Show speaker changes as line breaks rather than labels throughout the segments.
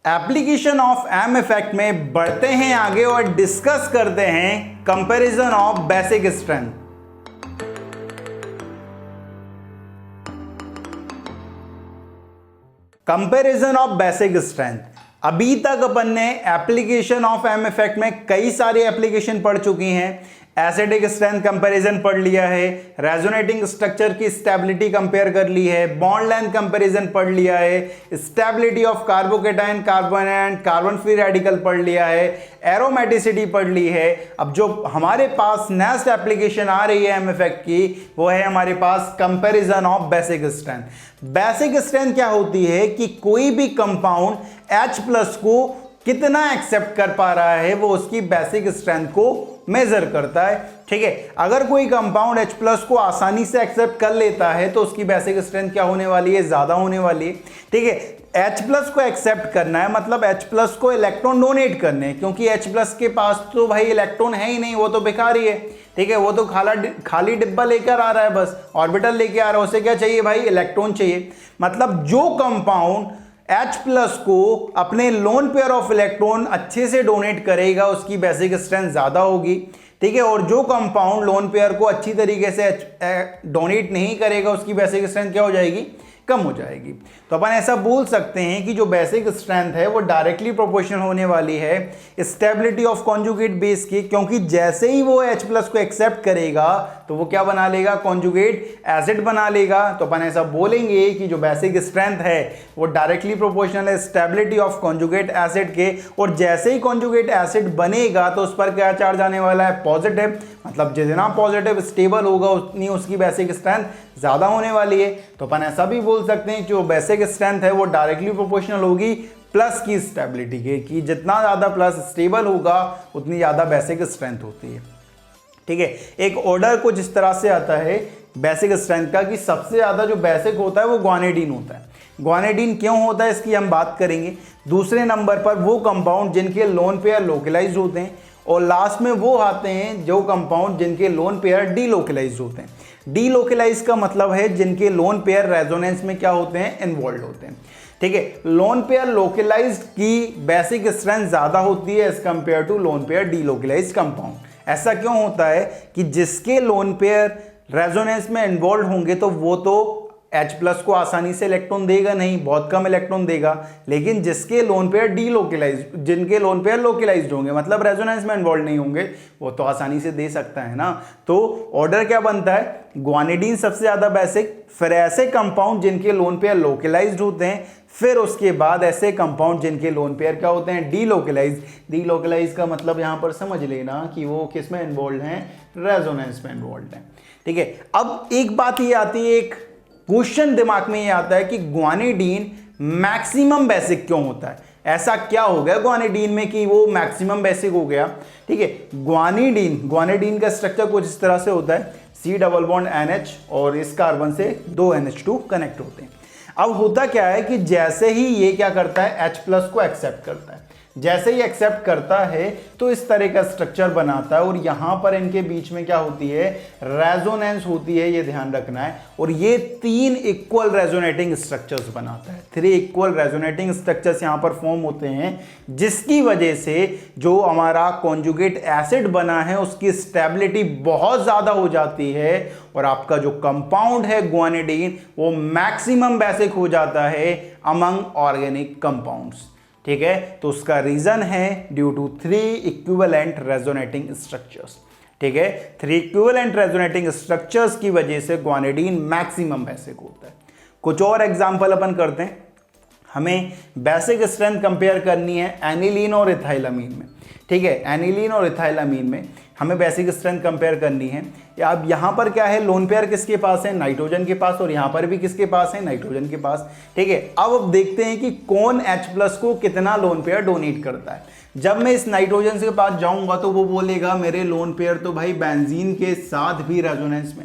Application of M effect में बढ़ते हैं आगे और डिस्कस करते हैं comparison of basic strength. Comparison of basic strength. अभी तक अपन ने एप्लीकेशन ऑफ एम इफेक्ट में कई सारी एप्लीकेशन पढ़ चुकी हैं। एसिडिक स्ट्रेंथ कंपैरिजन पढ़ लिया है, रेजोनेटिंग स्ट्रक्चर की स्टेबिलिटी कंपेयर कर ली है, बॉन्ड लेंथ कंपैरिजन पढ़ लिया है, stability of carbocation carbon and carbon free radical पढ़ लिया है, एरोमेटिसिटी पढ़ ली है। अब जो हमारे पास नेक्स्ट एप्लीकेशन आ रही है एम इफेक्ट की, वो है हमारे पास comparison of basic strength. Basic strength क्या होती है कि कोई भी कंपाउंड H+ को कितना एक्सेप्ट कर पा रहा है, वो उसकी बेसिक स्ट्रेंथ को मेजर करता है। ठीक है, अगर कोई कंपाउंड H+ को आसानी से एक्सेप्ट कर लेता है तो उसकी बेसिक स्ट्रेंथ क्या होने वाली है, ज्यादा होने वाली है। ठीक है, H+ को एक्सेप्ट करना है मतलब H+ को इलेक्ट्रॉन डोनेट करने हैं, क्योंकि H+ के पास तो भाई इलेक्ट्रॉन है ही नहीं, वो तो बेकार ही है। ठीक है, वो तो खाली डिब्बा लेकर आ रहा है, बस ऑर्बिटल लेके आ रहा है। उसे क्या चाहिए भाई, इलेक्ट्रॉन चाहिए। मतलब जो कंपाउंड H+ को अपने लोन पेयर ऑफ इलेक्ट्रॉन अच्छे से डोनेट करेगा उसकी बेसिक स्ट्रेंथ ज्यादा होगी। ठीक है, और जो कंपाउंड लोन पेयर को अच्छी तरीके से डोनेट नहीं करेगा उसकी बेसिक स्ट्रेंथ क्या हो जाएगी, कम हो जाएगी। तो अपन ऐसा बोल सकते हैं कि जो बेसिक स्ट्रेंथ है वो डायरेक्टली प्रोपोर्शनल होने वाली है स्टेबिलिटी ऑफ कॉन्जुगेट बेस की, क्योंकि जैसे ही वो H+ को एक्सेप्ट करेगा तो वो क्या बना लेगा, कॉन्जुगेट एसिड बना लेगा। तो अपन ऐसा बोलेंगे कि जो बेसिक स्ट्रेंथ है वो डायरेक्टली प्रोपोर्शनल है स्टेबिलिटी ऑफ कॉन्जुगेट एसिड के, और जैसे ही कॉन्जुगेट एसिड बनेगा तो उस पर क्या चार्ज आने वाला है, पॉजिटिव। मतलब जितना पॉजिटिव स्टेबल होगा उतनी उसकी बेसिक स्ट्रेंथ ज्यादा होने वाली है। तो अपन ऐसा भी बोल सकते हैं कि जो बेसिक स्ट्रेंथ है वो डायरेक्टली प्रोपोर्शनल होगी प्लस की स्टेबिलिटी के, कि जितना ज्यादा प्लस स्टेबल होगा उतनी ज्यादा बेसिक स्ट्रेंथ होती है। ठीक है, एक ऑर्डर कुछ इस तरह से आता है बेसिक स्ट्रेंथ का कि सबसे ज्यादा जो बेसिक होता है वो ग्वानिडीन होता है। ग्वानिडीन क्यों होता है इसकी हम बात करेंगे। दूसरे नंबर पर वो कंपाउंड जिनके लोन पेयर लोकलाइज्ड होते हैं, और लास्ट में वो आते हैं जो कंपाउंड जिनके लोन पेयर डीलोकलाइज्ड होते हैं। डीलोकलाइज का मतलब है जिनके लोन पेयर रेजोनेंस में क्या होते हैं, इन्वॉल्व होते हैं। ठीक है, लोन पेयर लोकलाइज्ड की बेसिक स्ट्रेंथ ज्यादा होती है as compare to lone pair delocalised compound. ऐसा क्यों होता है कि जिसके लोन पेयर रेजोनेंस में इन्वॉल्व होंगे तो वो तो H+ को आसानी से इलेक्ट्रॉन देगा नहीं, बहुत कम इलेक्ट्रॉन देगा, लेकिन जिसके लोन पेयर डीलोकलाइज्ड, जिनके लोन पेयर लोकलाइज्ड होंगे मतलब रेजोनेंस में इन्वॉल्व नहीं होंगे, वो तो आसानी से दे सकता है ना। तो ऑर्डर क्या बनता है, ग्वानिडीन सबसे ज्यादा बेसिक, फिर ऐसे कंपाउंड जिनके लोन पेयर लोकलाइज्ड होते हैं, फिर उसके बाद ऐसे कंपाउंड जिनके लोन पेयर क्या होते हैं, डीलोकलाइज्ड। डीलोकलाइज्ड का मतलब यहां पर समझ लेना कि वो किस में इन्वॉल्व हैं, रेजोनेंस में इन्वॉल्व हैं। ठीक है, अब एक बात ये आती है, एक क्वेश्चन दिमाग में ये आता है कि ग्वानिडीन मैक्सिमम बेसिक क्यों होता है। ऐसा क्या हो गया ग्वानिडीन में कि वो मैक्सिमम बेसिक हो गया। ठीक है, ग्वानिडीन का स्ट्रक्चर कुछ इस तरह से होता है, C डबल बॉन्ड NH और इस कार्बन से 2 NH2 कनेक्ट होते हैं। अब होता क्या है कि जैसे ही ये क्या करता है, H+ को एक्सेप्ट करता है, जैसे ही एक्सेप्ट करता है तो इस तरह का स्ट्रक्चर बनाता है, और यहां पर इनके बीच में क्या होती है, रेजोनेंस होती है, ये ध्यान रखना है। और ये 3 इक्वल रेजोनेटिंग स्ट्रक्चर्स बनाता है, 3 इक्वल रेजोनेटिंग स्ट्रक्चर्स यहां पर फॉर्म होते हैं, जिसकी वजह से जो हमारा कॉन्जुगेट एसिड बना है उसकी स्टेबिलिटी बहुत ज्यादा हो जाती है, और आपका जो कंपाउंड है ग्वानिडीन वो मैक्सिमम बेसिक हो जाता है अमंग ऑर्गेनिक कंपाउंड्स। ठीक है, तो उसका रीजन है due to 3 equivalent resonating structures. ठीक है, 3 इक्विवेलेंट रेजोनेटिंग स्ट्रक्चर्स की वजह से ग्वानिडीन मैक्सिमम बेसिक होता है। कुछ और एग्जांपल अपन करते हैं। हमें बेसिक स्ट्रेंथ कंपेयर करनी है एनिलीन और इथाइलामीन में। ठीक है, एनिलीन और इथाइलामीन में हमें बेसिक स्ट्रेंथ कंपेयर करनी है। अब यहां पर क्या है, लोन पेयर किसके पास है, नाइट्रोजन के पास, और यहां पर भी किसके पास है, नाइट्रोजन के पास। ठीक है, अब देखते हैं कि कौन H+ को कितना लोन पेयर डोनेट करता है। जब मैं इस नाइट्रोजन के पास जाऊंगा तो वो बोलेगा मेरे लोन पेयर तो भाई बेंजीन के साथ भी रेजोनेंस में,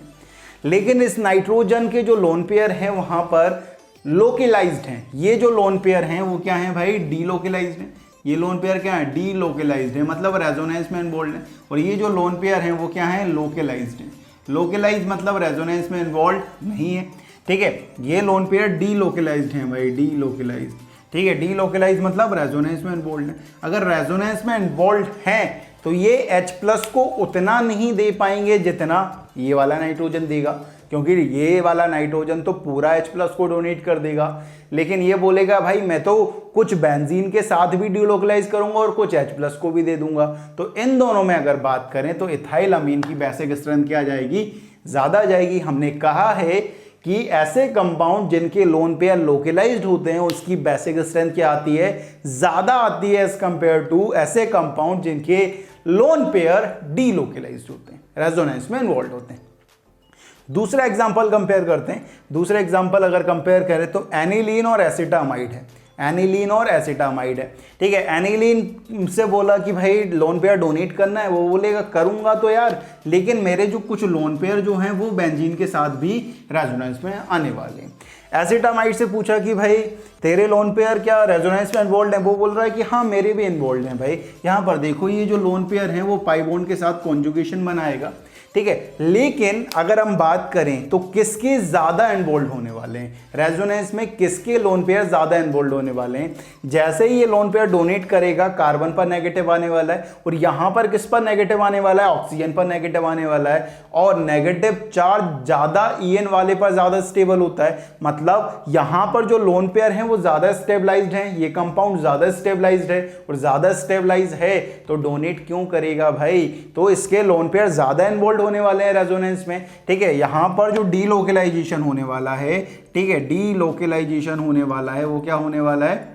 लेकिन इस नाइट्रोजन के जो लोन पेयर हैं वहां पर लोकलाइज्ड हैं। ये जो लोन पेयर हैं वो क्या है भाई, डीलोकलाइज्ड हैं। ये लोन पेयर क्या है, डीलोकलाइज्ड है, मतलब रेजोनेंस में इन्वॉल्व है। और ये जो लोन पेयर हैं वो क्या है, लोकलाइज्ड है। लोकलाइज्ड मतलब रेजोनेंस में इन्वॉल्व नहीं है। ठीक है, ये लोन पेयर डीलोकलाइज्ड है भाई, डीलोकलाइज्ड। ठीक है, डीलोकलाइज मतलब रेजोनेंस में इन्वॉल्व है। अगर रेजोनेंस में इन्वॉल्व हैं तो ये H+ को उतना नहीं दे पाएंगे जितना ये वाला नाइट्रोजन देगा, क्योंकि ये वाला नाइट्रोजन तो पूरा H+ को डोनेट कर देगा, लेकिन ये बोलेगा भाई मैं तो कुछ बेंजीन के साथ भी डीलोकलाइज करूंगा और कुछ H+ को भी दे दूंगा। तो इन दोनों में अगर बात करें तो इथाइल अमीन की बेसिक स्ट्रेंथ क्या जाएगी, ज्यादा जाएगी। हमने कहा है कि ऐसे कंपाउंड जिनके लोन पेयर लोकलाइज्ड होते हैं उसकी बेसिक स्ट्रेंथ क्या आती है, ज्यादा आती है एज कंपेयर टू ऐसे कंपाउंड जिनके लोन पेयर डीलोकलाइज्ड होते हैं, रेजोनेंस में इन्वॉल्व होते हैं। दूसरा एग्जांपल कंपेयर करते हैं। दूसरा एग्जांपल अगर कंपेयर करें तो एनिलीन और एसिटामाइड है, एनिलीन और एसिटामाइड है। ठीक है, एनिलीन से बोला कि भाई लोन पेयर डोनेट करना है, वो बोलेगा करूंगा तो यार, लेकिन मेरे जो कुछ लोन पेयर जो हैं वो बेंजीन के साथ भी रेजोनेंस में आने वाले हैं। एसिटामाइड से पूछा कि भाई तेरे लोन पेयर क्या रेजोनेंस में इन्वॉल्व हैं, वो बोल रहा है कि हाँ मेरे भी इन्वॉल्व हैं। भाई यहाँ पर देखो ये जो लोन पेयर हैं वो पाई बॉन्ड के साथ कॉन्जुगेशन बनाएगा, ठीक है, लेकिन अगर हम बात करें तो किसके ज्यादा इन्वॉल्व होने वाले हैं, रेजोनेंस में किसके लोन पेयर ज्यादा इन्वॉल्व होने वाले हैं। जैसे ही ये लोन पेयर डोनेट करेगा कार्बन पर नेगेटिव आने वाला है, और यहां पर किस पर नेगेटिव आने वाला है, ऑक्सीजन पर नेगेटिव आने वाला है, और नेगेटिव चार्ज ज्यादा EN वाले पर ज्यादा स्टेबल होता है। मतलब यहां पर जो लोन पेयर हैं वो ज्यादा स्टेबलाइज्ड हैं, ये कंपाउंड ज्यादा स्टेबलाइज्ड है, और ज्यादा स्टेबलाइज है तो डोनेट क्यों करेगा भाई, तो इसके लोन पेयर ज्यादा इन्वॉल्व होने वाले हैं रेजोनेंस में। ठीक है, यहां पर जो डीलोकलाइजेशन होने वाला है, ठीक है, डीलोकलाइजेशन होने वाला है, वो क्या होने वाला है,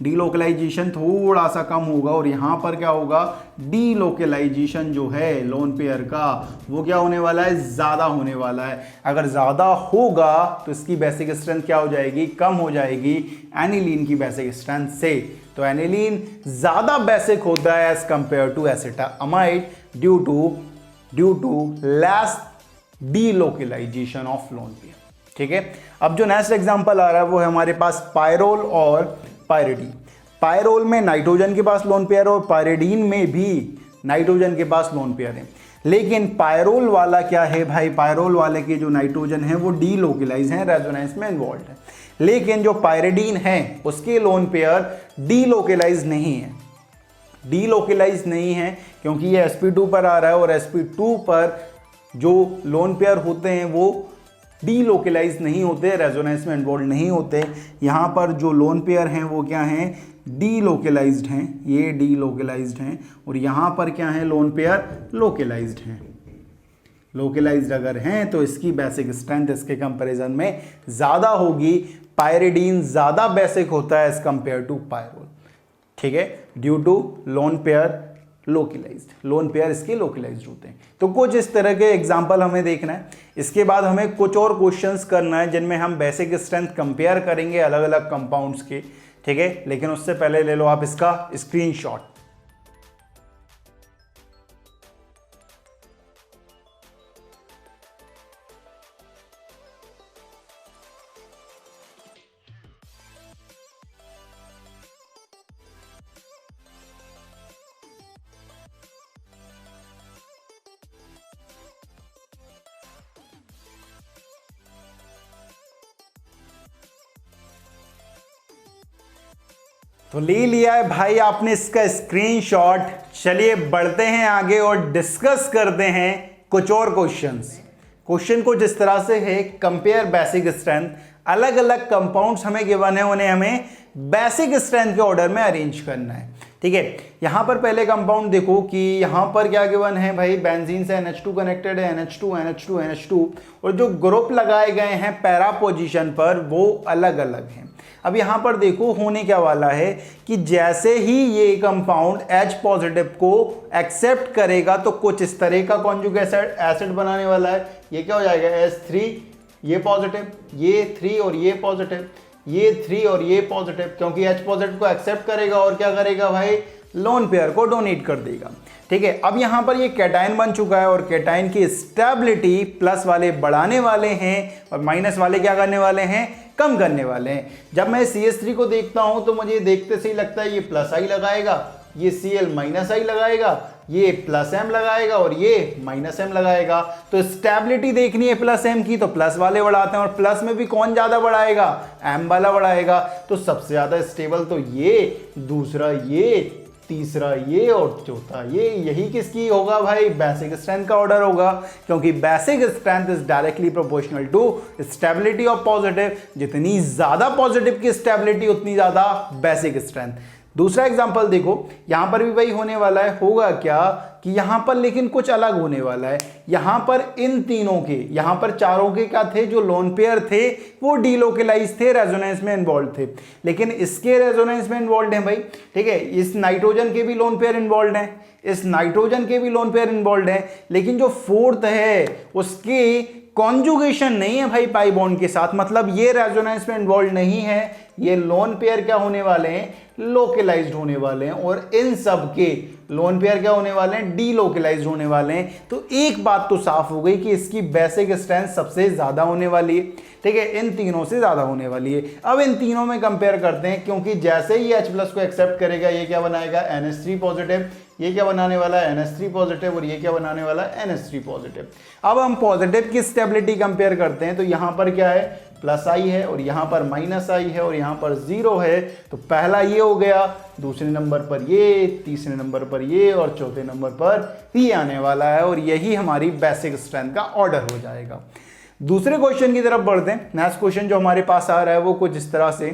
डीलोकलाइजेशन थोड़ा सा कम होगा, और यहां पर क्या होगा, डीलोकलाइजेशन जो है लोन पेयर का वो क्या होने वाला है, ज्यादा होने वाला है। अगर ज्यादा होगा तो इसकी बेसिक स्ट्रेंथ क्या हो जाएगी, कम हो जाएगी एनिलीन की बेसिक स्ट्रेंथ से। तो एनिलीन ज्यादा बेसिक होता है as compare to acetamide due to less delocalisation of lone pair. ठीक है, अब जो नेक्स्ट एग्जांपल आ रहा है वो है हमारे पास पायरोल और पायरिडीन। पायरोल में नाइट्रोजन के पास लोन पेयर और पायरिडीन में भी नाइट्रोजन के पास लोन पेयर है, लेकिन पायरोल वाला क्या है भाई, पायरोल वाले के जो नाइट्रोजन है वो डीलोकलाइज है, रेजोनेंस में इन्वॉल्व है, लेकिन जो पायरिडीन है उसके लोन पेयर डीलोकलाइज नहीं है, डीलोकलाइज नहीं है क्योंकि ये sp2 पर आ रहा है, और sp2 पर जो लोन पेयर होते हैं वो डीलोकलाइज नहीं होते, रेजोनेंस में इन्वॉल्व नहीं होते। यहाँ पर जो लोन पेयर हैं वो क्या हैं, डीलोकलाइज्ड हैं, ये डीलोकलाइज्ड हैं, और यहाँ पर क्या है, लोन पेयर लोकलाइज्ड हैं। लोकलाइज्ड अगर हैं तो इसकी बेसिक स्ट्रेंथ इसके कंपैरिजन में ज़्यादा होगी, पायरिडीन ज़्यादा बेसिक होता है एज कंपेयर टू पायरोल। ठीक है, due to lone pair localised, lone pair इसके लोकलाइज्ड होते हैं। तो कुछ इस तरह के एग्जांपल हमें देखना है। इसके बाद हमें कुछ और क्वेश्चंस करना है जिनमें हम बेसिक स्ट्रेंथ कंपेयर करेंगे अलग अलग कंपाउंड्स के। ठीक है, लेकिन उससे पहले ले लो आप इसका स्क्रीनशॉट। तो ले लिया है भाई आपने इसका स्क्रीनशॉट। चलिए बढ़ते हैं आगे और डिस्कस करते हैं कुछ और क्वेश्चंस। क्वेश्चन कुछ इस तरह से है, कंपेयर बेसिक स्ट्रेंथ। अलग अलग कंपाउंड्स हमें गिवन है, उन्हें हमें बेसिक स्ट्रेंथ के ऑर्डर में अरेंज करना है। ठीक है, यहां पर पहले कंपाउंड देखो कि यहां पर क्या गिवन है भाई, बेंजीन से NH2 कनेक्टेड है, NH2 NH2 NH2, और जो ग्रुप लगाए गए हैं पैरा पोजीशन पर वो अलग अलग हैं। अब यहां पर देखो होने क्या वाला है कि जैसे ही ये कंपाउंड H पॉजिटिव को एक्सेप्ट करेगा तो कुछ इस तरह का कॉन्जुगेट एसिड बनाने वाला है। ये क्या हो जाएगा, H3, ये पॉजिटिव, ये 3 और ये पॉजिटिव, ये 3 और ये पॉजिटिव, क्योंकि H पॉजिटिव को एक्सेप्ट करेगा और क्या करेगा भाई, लोन पेयर को डोनेट कर देगा। ठीक है, अब यहां पर ये कैटायन बन चुका है और कैटायन की स्टेबिलिटी प्लस वाले बढ़ाने वाले हैं और माइनस वाले क्या करने वाले हैं, कम करने वाले हैं। जब मैं CH3 को देखता हूं तो मुझे देखते से ही लगता है ये प्लस आई लगाएगा, ये Cl माइनस आई लगाएगा, ये प्लस एम लगाएगा और ये माइनस एम लगाएगा। तो स्टेबिलिटी देखनी है प्लस एम की, तो प्लस वाले बढ़ाते हैं, और प्लस में भी कौन ज्यादा बढ़ाएगा, एम वाला बढ़ाएगा। तो सबसे ज्यादा स्टेबल तो ये, दूसरा ये, तीसरा ये और चौथा ये। यही किसकी होगा भाई, बेसिक स्ट्रेंथ का ऑर्डर होगा, क्योंकि basic strength is directly proportional to stability of positive. जितनी ज्यादा पॉजिटिव की स्टेबिलिटी उतनी ज्यादा बेसिक स्ट्रेंथ। दूसरा एग्जांपल देखो, यहां पर भी वही होने वाला है। होगा क्या कि यहां पर लेकिन कुछ अलग होने वाला है। यहां पर इन तीनों के, यहां पर चारों के क्या थे, जो लोन पेयर थे वो डीलोकलाइज थे, रेजोनेंस में इन्वॉल्व थे। लेकिन इसके रेजोनेंस में इन्वॉल्व हैं भाई, ठीक है। इस नाइट्रोजन के भी लोन पेयर इन्वॉल्व हैं, इस नाइट्रोजन के भी लोन पेयर इन्वॉल्व हैं, लेकिन जो फोर्थ है उसकी कॉन्जुगेशन नहीं है भाई पाई बॉन्ड के साथ, मतलब ये रेजोनेंस में इन्वॉल्व नहीं है। ये लोन पेयर क्या होने वाले हैं, लोकलाइज्ड होने वाले हैं, और इन सब के लोन पेयर क्या होने वाले हैं, डीलोकलाइज्ड होने वाले हैं। तो एक बात तो साफ हो गई कि इसकी बेसिक स्ट्रेंथ सबसे ज्यादा होने वाली है, ठीक है, इन तीनों से ज्यादा होने वाली है। अब इन तीनों में कंपेयर करते हैं, क्योंकि जैसे ही H+ को एक्सेप्ट करेगा ये क्या बनाएगा, NH3 पॉजिटिव, ये क्या बनाने वाला है, NH3 पॉजिटिव, और ये क्या बनाने वाला है, NH3 पॉजिटिव। अब हम पॉजिटिव की स्टेबिलिटी कंपेयर करते हैं, तो यहां पर क्या है, +I है, और यहां पर -I है, और यहां पर 0 है। तो पहला ये हो गया, दूसरे नंबर पर ये, तीसरे नंबर पर ये, और चौथे नंबर पर ये आने वाला है, और यही हमारी बेसिक स्ट्रेंथ का ऑर्डर हो जाएगा। दूसरे क्वेश्चन की तरफ बढ़ते हैं। नेक्स्ट क्वेश्चन जो हमारे पास आ रहा है वो कुछ इस तरह से,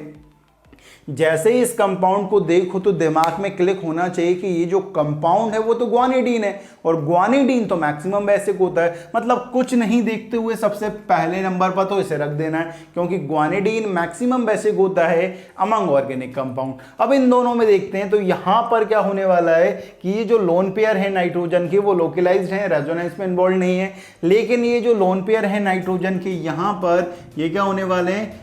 जैसे ही इस कंपाउंड को देखो तो दिमाग में क्लिक होना चाहिए कि ये जो कंपाउंड है वो तो ग्वानिडीन है, और ग्वानिडीन तो मैक्सिमम बेसिक होता है। मतलब कुछ नहीं देखते हुए सबसे पहले नंबर पर तो इसे रख देना है, क्योंकि ग्वानिडीन मैक्सिमम बेसिक होता है अमंग ऑर्गेनिक कंपाउंड। अब इन दोनों में देखते हैं, तो यहां पर क्या होने वाला है कि ये जो लोन पेयर है नाइट्रोजन के वो लोकलाइज्ड है, रेजोनेंस में इन्वॉल्व नहीं है। लेकिन ये जो लोन पेयर है नाइट्रोजन के, यहां पर ये क्या होने वाले हैं,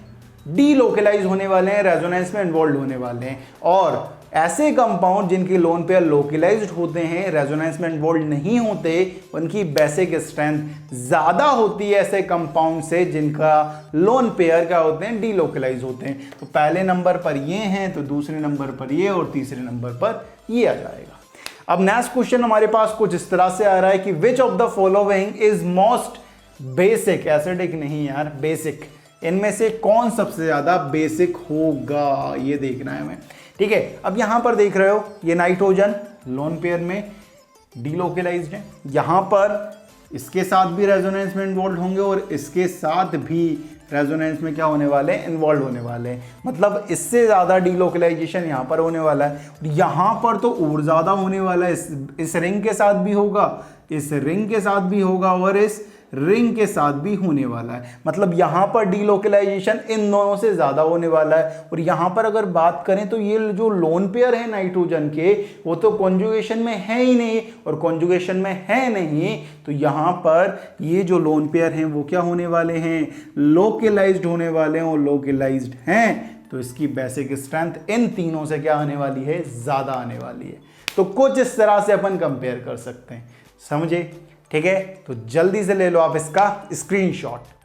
डीलोकलाइज होने वाले हैं, रेजोनेंस में इन्वॉल्व होने वाले हैं। और ऐसे कंपाउंड जिनके लोन पेयर लोकलाइज्ड होते हैं, रेजोनेंस में इन्वॉल्व नहीं होते, उनकी बेसिक स्ट्रेंथ ज्यादा होती है ऐसे कंपाउंड से जिनका लोन पेयर क्या होते हैं, डीलोकलाइज होते हैं। तो पहले नंबर पर ये हैं, तो दूसरे नंबर पर ये, और तीसरे नंबर पर ये आ जाएगा। अब नेक्स्ट क्वेश्चन हमारे पास कुछ इस तरह से आ रहा है कि which of the following is most basic, acidic नहीं यार, बेसिक, इनमें से कौन सबसे ज्यादा बेसिक होगा ये देखना है हमें, ठीक है। अब यहां पर देख रहे हो ये नाइट्रोजन लोन पेयर में डीलोकलाइज्ड है, यहां पर इसके साथ भी रेजोनेंस में इन्वॉल्व होंगे, और इसके साथ भी रेजोनेंस में क्या होने वाले हैं, इन्वॉल्व होने वाले हैं। मतलब इससे ज्यादा डीलोकलाइजेशन यहां पर होने वाला है, यहां पर तो और ज्यादा होने वाला है। इस रिंग के साथ भी होगा, इस रिंग के साथ भी होगा, और इस रिंग के साथ भी होने वाला है। मतलब यहां पर डीलोकलाइजेशन इन दोनों से ज्यादा होने वाला है। और यहां पर अगर बात करें तो ये जो लोन पेयर है नाइट्रोजन के, वो तो कॉन्जुगेशन में है ही नहीं, और कॉन्जुगेशन में है नहीं, तो यहां पर ये जो लोन पेयर हैं वो क्या होने वाले हैं, लोकलाइज्ड होने वाले हैं, और लोकलाइज्ड हैं तो इसकी बेसिक स्ट्रेंथ इन तीनों से क्या आने वाली है, ज्यादा आने वाली है। तो कुछ इस तरह से अपन कंपेयर कर सकते हैं, समझे, ठीक है। तो जल्दी से ले लो आप इसका स्क्रीनशॉट।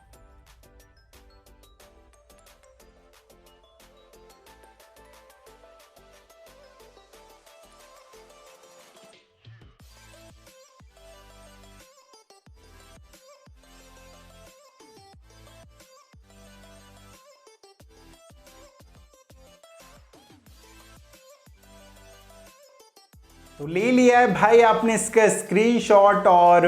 तो ले लिया है भाई आपने इसका स्क्रीनशॉट, और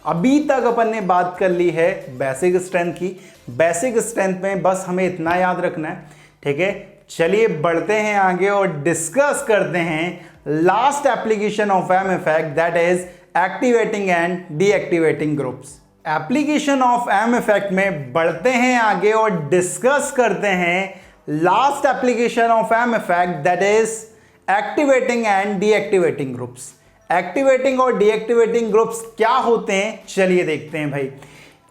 अभी तक अपन ने बात कर ली है बेसिक स्ट्रेंथ की। बेसिक स्ट्रेंथ में बस हमें इतना याद रखना है, ठीक है। चलिए बढ़ते हैं आगे और डिस्कस करते हैं last application of M effect, that is activating and deactivating groups. Application of M effect में बढ़ते हैं आगे और डिस्कस करते हैं last application of M effect, that is activating and deactivating groups. Activating और डीएक्टिवेटिंग ग्रुप्स क्या होते हैं, चलिए देखते हैं भाई।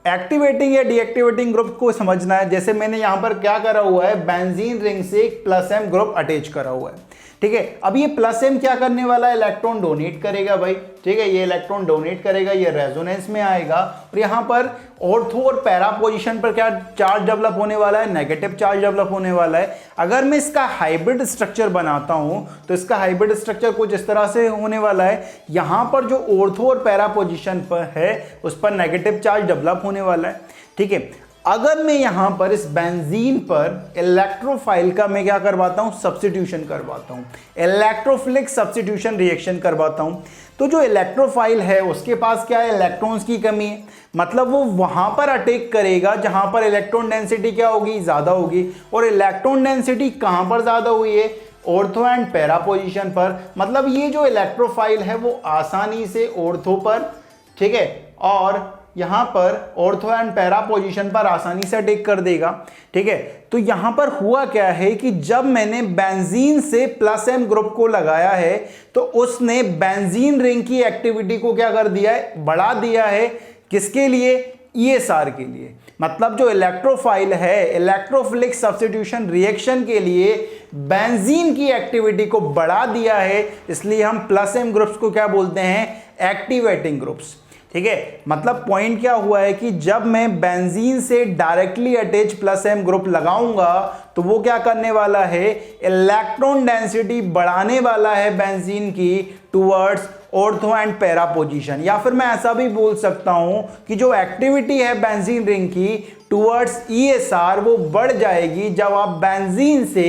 एक्टिवेटिंग या डीएक्टिवेटिंग ग्रुप को समझना है, जैसे मैंने यहां पर क्या करा हुआ है, बेंजीन रिंग से एक +M ग्रुप अटैच करा हुआ है। ठीक है। अब ये प्लस एम क्या करने वाला है, इलेक्ट्रॉन डोनेट करेगा भाई, ठीक है, ये इलेक्ट्रॉन डोनेट करेगा, ये रेजोनेंस में आएगा और यहाँ पर ऑर्थो और पैरा पोजीशन पर क्या चार्ज डेवलप होने वाला है, नेगेटिव चार्ज डेवलप होने वाला है। अगर मैं इसका हाइब्रिड स्ट्रक्चर बनाता हूं तो इसका हाइब्रिड स्ट्रक्चर कुछ इस तरह से होने वाला है, यहां पर जो ऑर्थो और पैरा पोजीशन पर है उस पर नेगेटिव चार्ज डेवलप होने वाला है, ठीक है। अगर मैं यहां पर इस बेंजीन पर इलेक्ट्रोफाइल का मैं क्या करवाता हूं, सब्स्टिट्यूशन करवाता हूं, इलेक्ट्रोफिलिक सब्स्टिट्यूशन रिएक्शन करवाता हूं, तो जो इलेक्ट्रोफाइल है उसके पास क्या है, इलेक्ट्रॉन्स की कमी है, मतलब वो वहां पर अटैक करेगा जहां पर इलेक्ट्रॉन डेंसिटी क्या होगी, ज्यादा होगी। और इलेक्ट्रॉन डेंसिटी कहां पर ज्यादा हुई है, ऑर्थो एंड पैरा पोजीशन पर, मतलब ये जो इलेक्ट्रोफाइल है वो आसानी से ऑर्थो पर, ठीक है, और यहां पर ऑर्थो एंड पैरा पोजीशन पर आसानी से अटैक कर देगा, ठीक है। तो यहां पर हुआ क्या है कि जब मैंने बेंजीन से प्लस एम ग्रुप को लगाया है तो उसने बेंजीन रिंग की एक्टिविटी को क्या कर दिया है, बढ़ा दिया है, किसके लिए, ESR के लिए। मतलब जो इलेक्ट्रोफाइल है इलेक्ट्रोफिलिक सब्स्टिट्यूशन रिएक्शन के लिए बेंजीन की एक्टिविटी को बढ़ा दिया है, इसलिए हम प्लस एम ग्रुप्स को क्या बोलते हैं, एक्टिवेटिंग ग्रुप्स, ठीक है। मतलब पॉइंट क्या हुआ है कि जब मैं बेंजीन से directly attach plus M group लगाऊंगा तो वो क्या करने वाला है, इलेक्ट्रॉन डेंसिटी बढ़ाने वाला है बेंजीन की towards ortho and para position. या फिर मैं ऐसा भी बोल सकता हूं कि जो एक्टिविटी है बेंजीन रिंग की टुवर्ड्स ESR वो बढ़ जाएगी जब आप बेंजीन से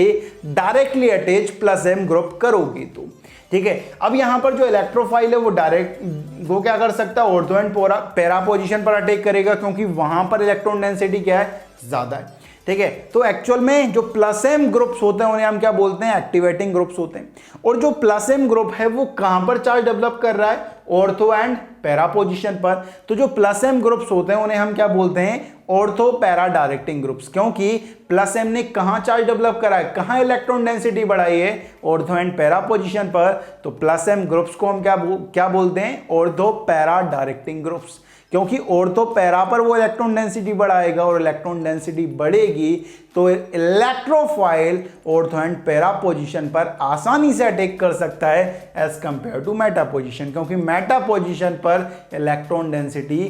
directly attach plus M group करोगे तो, ठीक है। अब यहां पर जो इलेक्ट्रोफाइल है वो डायरेक्ट वो क्या कर सकता है, ऑर्थो एंड पैरा पोजीशन पर अटैक करेगा क्योंकि वहां पर इलेक्ट्रॉन डेंसिटी क्या है, ज्यादा है, ठीक है। तो एक्चुअल में जो प्लस एम ग्रुप्स होते हैं उन्हें हम क्या बोलते हैं, एक्टिवेटिंग ग्रुप्स होते हैं। और जो प्लस एम ग्रुप है वो कहां पर चार्ज डेवलप कर रहा है, ऑर्थो एंड पैरा पोजीशन पर। तो जो प्लस एम ग्रुप्स होते हैं उन्हें हम क्या बोलते हैं, ऑर्थो पैरा डायरेक्टिंग ग्रुप्स, क्योंकि प्लस एम ने कहां चार्ज डेवलप करा है, कहां इलेक्ट्रॉन डेंसिटी बढ़ाई है, ऑर्थो एंड पैरा पोजीशन पर। तो प्लस एम ग्रुप्स को हम क्या बोलते हैं, ऑर्थो पैरा डायरेक्टिंग ग्रुप्स, क्योंकि ऑर्थो पैरा पर वो इलेक्ट्रॉन डेंसिटी बढ़ाएगा और इलेक्ट्रॉन डेंसिटी बढ़ेगी तो electrophile ortho and para position पर आसानी से अटैक कर सकता है as compare to meta position, क्योंकि मेटा पोजीशन पर इलेक्ट्रॉन डेंसिटी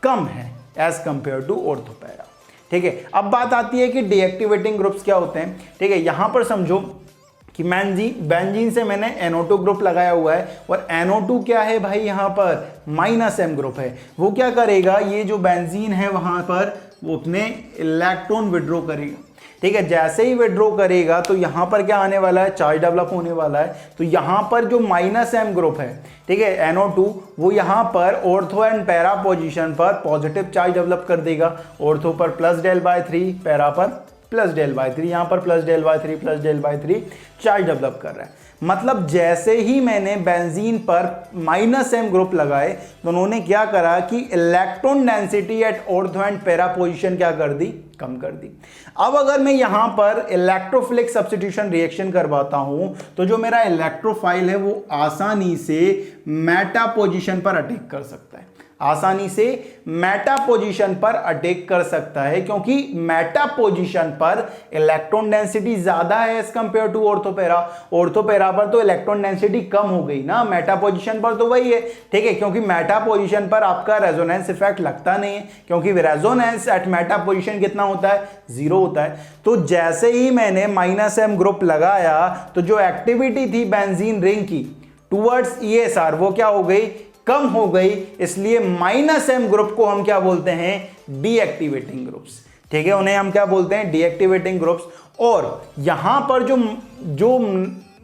कम है as compare to ortho para, ठीक है। अब बात आती है कि डीएक्टिवेटिंग ग्रुप्स क्या होते हैं, ठीक है। यहां पर समझो कि बेंजीन से मैंने NO2 ग्रुप लगाया हुआ है और NO2 क्या है भाई, यहां पर माइनस एम ग्रुप है। वो क्या करेगा, ये जो बेंजीन है वहां पर वो अपने इलेक्ट्रॉन विड्रॉ करेगा, ठीक है। जैसे ही विड्रॉ करेगा तो यहां पर क्या आने वाला है, चार्ज डेवलप होने वाला है। तो यहां पर जो माइनस एम ग्रुप है, ठीक है, NO2, वो यहां पर ऑर्थो एंड पैरा पोजीशन पर पॉजिटिव चार्ज डेवलप कर देगा। ऑर्थो पर प्लस डेल बाय 3, पैरा पर प्लस डेल बाय 3, यहां पर plus del by 3 plus del by 3 charge develop कर रहा है। मतलब जैसे ही मैंने बेंजीन पर माइनस एम ग्रुप लगाए तो उन्होंने क्या करा कि electron density at ortho and para position क्या कर दी, कम कर दी। अब अगर मैं यहां पर इलेक्ट्रोफिलिक सब्स्टिट्यूशन रिएक्शन करवाता हूं तो जो मेरा इलेक्ट्रोफाइल है वो आसानी से मेटा पोजीशन पर अटैक कर सकता है, आसानी से मेटा पोजीशन पर अटैक कर सकता है, क्योंकि मेटा पोजीशन पर इलेक्ट्रॉन डेंसिटी ज्यादा है as compare to ortho para. Ortho para पर तो इलेक्ट्रॉन डेंसिटी कम हो गई ना, मेटा पोजीशन पर तो वही है, ठीक है। क्योंकि मेटा पोजीशन पर आपका रेजोनेंस इफेक्ट लगता नहीं है, क्योंकि रेजोनेंस एट मेटा पोजीशन कितना होता है, 0 होता है। तो जैसे ही मैंने माइनस एम ग्रुप लगाया तो जो एक्टिविटी थी बेंजीन रिंग की टुवर्ड्स ESR वो क्या हो गई, कम हो गई। इसलिए माइनस एम ग्रुप को हम क्या बोलते हैं, डीएक्टिवेटिंग ग्रुप्स, ठीक है, उन्हें हम क्या बोलते हैं, डीएक्टिवेटिंग ग्रुप्स। और यहां पर जो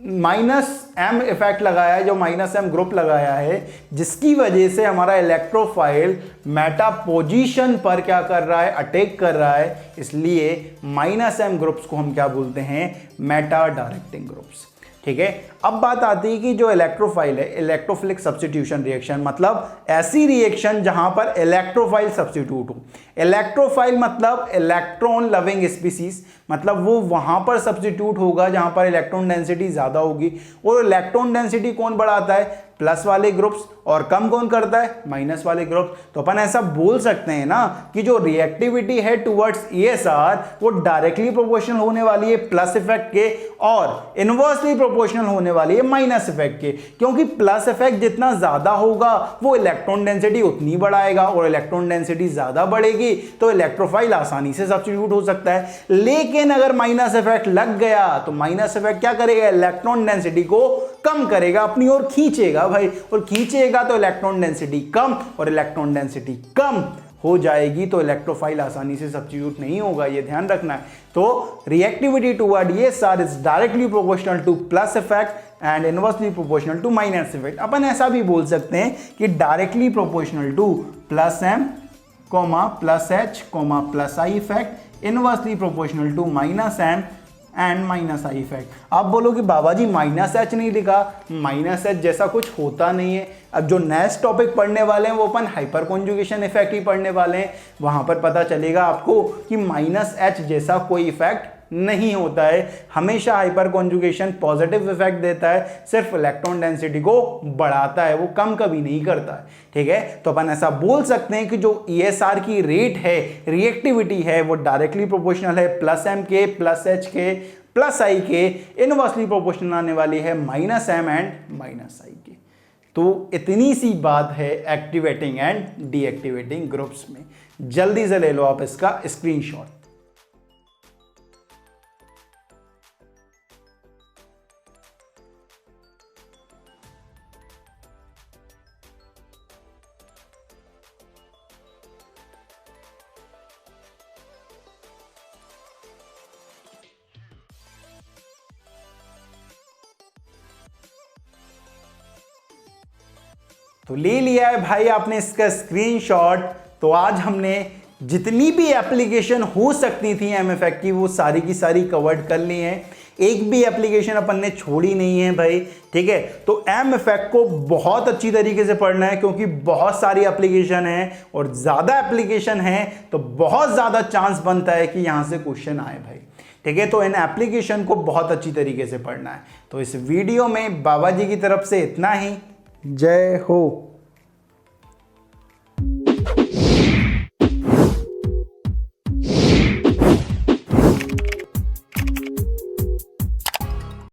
माइनस एम इफेक्ट लगाया है, जो माइनस एम ग्रुप लगाया है, जिसकी वजह से हमारा इलेक्ट्रोफाइल मेटा पोजीशन पर क्या कर रहा है, अटैक कर रहा है, इसलिए माइनस एम ग्रुप्स को हम क्या बोलते हैं, मेटा डायरेक्टिंग ग्रुप्स, ठीक है। अब बात आती है कि जो इलेक्ट्रोफाइल है, इलेक्ट्रोफिलिक सब्स्टिट्यूशन रिएक्शन, मतलब ऐसी रिएक्शन जहां पर इलेक्ट्रोफाइल सब्स्टिट्यूट हो। इलेक्ट्रोफाइल मतलब इलेक्ट्रॉन लविंग स्पीसीज, मतलब वो वहां पर सब्स्टिट्यूट होगा जहां पर इलेक्ट्रॉन डेंसिटी ज्यादा होगी। और इलेक्ट्रॉन डेंसिटी कौन बढ़ाता है? प्लस वाले ग्रुप्स। और कम कौन करता है? माइनस वाले ग्रुप्स। तो अपन ऐसा बोल सकते हैं ना कि जो रिएक्टिविटी है टुवर्ड्स ESR वो डायरेक्टली प्रोपोर्शनल होने वाली है प्लस इफेक्ट के, और इनवर्सली प्रोपोर्शनल होने वाली है माइनस इफेक्ट के। क्योंकि प्लस इफेक्ट जितना ज्यादा होगा वो इलेक्ट्रॉन डेंसिटी उतनी बढ़ाएगा, और इलेक्ट्रॉन डेंसिटी ज्यादा बढ़ेगी तो इलेक्ट्रोफाइल आसानी से सब्स्टिट्यूट हो सकता है। लेकिन अगर माइनस इफेक्ट लग गया तो माइनस इफेक्ट क्या करेगा? इलेक्ट्रॉन डेंसिटी को कम करेगा, अपनी ओर खींचेगा भाई, और खींचेगा तो इलेक्ट्रॉन डेंसिटी कम, और इलेक्ट्रॉन डेंसिटी कम हो जाएगी तो इलेक्ट्रोफाइल आसानी से सब्स्टिट्यूट नहीं होगा, ये ध्यान रखना है। तो reactivity toward ESR is directly proportional to plus effect and inversely proportional to minus effect. अपन ऐसा भी बोल सकते हैं कि directly proportional to plus M, plus H, plus I effect, inversely proportional to minus M and minus I effect. आप बोलो कि बाबा जी माइनस H नहीं लिखा, माइनस H जैसा कुछ होता नहीं है। अब जो नेक्स्ट टॉपिक पढ़ने वाले हैं वो अपन हाइपर कॉन्जुगेशन इफेक्ट ही पढ़ने वाले हैं, वहां पर पता चलेगा आपको कि माइनस H जैसा कोई इफेक्ट नहीं होता है। हमेशा हाइपर कॉन्जुगेशन पॉजिटिव इफेक्ट देता है, सिर्फ इलेक्ट्रॉन डेंसिटी को बढ़ाता है, वो कम कभी नहीं करता है। ठीक है, तो अपन ऐसा बोल सकते हैं कि जो ESR की रेट है, रिएक्टिविटी है, वो डायरेक्टली प्रोपोर्शनल है प्लस M के, प्लस H के, प्लस I के, इनवर्सली प्रोपोर्शनल आने वाली है minus M and minus I के। तो इतनी सी बात है एक्टिवेटिंग एंड डीएक्टिवेटिंग ग्रुप्स में। जल्दी से ले लो आप इसका स्क्रीनशॉट। तो ले लिया है भाई आपने इसका स्क्रीनशॉट। तो आज हमने जितनी भी एप्लीकेशन हो सकती थी MFAC की वो सारी की सारी कवर्ड कर ली है, एक भी एप्लीकेशन अपन ने छोड़ी नहीं है भाई। ठीक है, तो MFAC को बहुत अच्छी तरीके से पढ़ना है क्योंकि बहुत सारी एप्लीकेशन है, और ज्यादा एप्लीकेशन है तो बहुत ज्यादा चांस बनता है कि यहां से क्वेश्चन आए भाई। ठीक है, तो इन एप्लीकेशन को बहुत अच्छी तरीके से पढ़ना है। तो इस वीडियो में बाबा जी की तरफ से इतना ही। जय हो।